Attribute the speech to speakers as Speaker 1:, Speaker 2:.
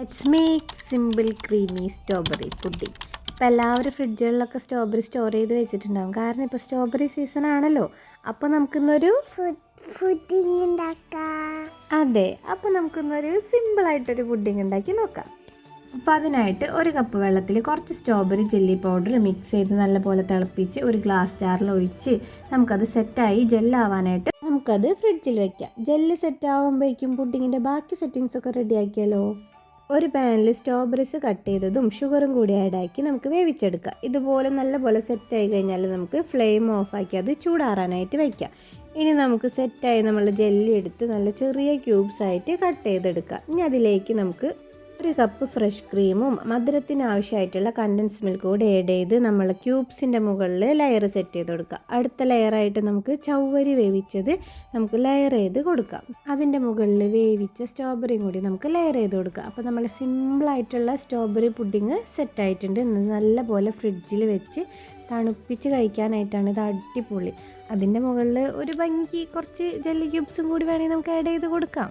Speaker 1: Let's make simple creamy strawberry pudding. ഇപ്പോൾ എല്ലാവരും ഫ്രിഡ്ജുകളിലൊക്കെ strawberry store ചെയ്ത് വെച്ചിട്ടുണ്ടാകും. കാരണം ഇപ്പോൾ സ്ട്രോബെറി സീസൺ ആണല്ലോ. അപ്പോൾ നമുക്കിന്നൊരു
Speaker 2: പുഡിംഗ് ഉണ്ടാക്കാം.
Speaker 1: അതെ, അപ്പോൾ നമുക്കിന്നൊരു സിമ്പിളായിട്ടൊരു പുഡിംഗ് ഉണ്ടാക്കി നോക്കാം. അപ്പോൾ അതിനായിട്ട് ഒരു കപ്പ് വെള്ളത്തിൽ കുറച്ച് സ്ട്രോബെറി ജെല്ലി പൗഡർ മിക്സ് ചെയ്ത് നല്ലപോലെ തിളപ്പിച്ച് ഒരു ഗ്ലാസ് ജാറിൽ ഒഴിച്ച് നമുക്കത് സെറ്റായി ജെല്ലാവാനായിട്ട് നമുക്കത് ഫ്രിഡ്ജിൽ വെക്കാം. ജെല്ല് സെറ്റാവുമ്പോഴേക്കും പുഡിങ്ങിൻ്റെ ബാക്കി സെറ്റിങ്സൊക്കെ റെഡിയാക്കിയാലോ. ഒരു പാനിൽ സ്ട്രോബെറീസ് കട്ട് ചെയ്തതും ഷുഗറും കൂടി ആഡാക്കി നമുക്ക് വേവിച്ചെടുക്കാം. ഇതുപോലെ നല്ലപോലെ സെറ്റായി കഴിഞ്ഞാൽ നമുക്ക് ഫ്ലെയിം ഓഫാക്കി അത് ചൂടാറാനായിട്ട് വയ്ക്കാം. ഇനി നമുക്ക് സെറ്റായി നമ്മൾ ജെല്ലി എടുത്ത് നല്ല ചെറിയ ക്യൂബ്സ് ആയിട്ട് കട്ട് ചെയ്തെടുക്കാം. ഇനി അതിലേക്ക് നമുക്ക് ഒരു കപ്പ് ഫ്രഷ് ക്രീമും മധുരത്തിന് ആവശ്യമായിട്ടുള്ള കണ്ടൻസ് മിൽക്ക് കൂടി ആഡ് ചെയ്ത് നമ്മൾ ക്യൂബ്സിൻ്റെ മുകളിൽ ലെയർ സെറ്റ് ചെയ്ത് കൊടുക്കുക. അടുത്ത ലെയറായിട്ട് നമുക്ക് ചവ്വരി വേവിച്ചത് നമുക്ക് ലെയർ ചെയ്ത് കൊടുക്കാം. അതിൻ്റെ മുകളിൽ വേവിച്ച സ്ട്രോബെറിയും കൂടി നമുക്ക് ലെയർ ചെയ്ത് കൊടുക്കുക. അപ്പോൾ നമ്മൾ സിമ്പിളായിട്ടുള്ള സ്ട്രോബെറി പുഡിങ് സെറ്റായിട്ടുണ്ട്. നല്ലപോലെ ഫ്രിഡ്ജിൽ വെച്ച് തണുപ്പിച്ച് കഴിക്കാനായിട്ടാണ് ഇത് അടിപൊളി. അതിൻ്റെ മുകളിൽ ഒരു ഭംഗി കുറച്ച് ജെല്ലി ക്യൂബ്സും കൂടി വേണമെങ്കിൽ നമുക്ക് ആഡ് ചെയ്ത് കൊടുക്കാം.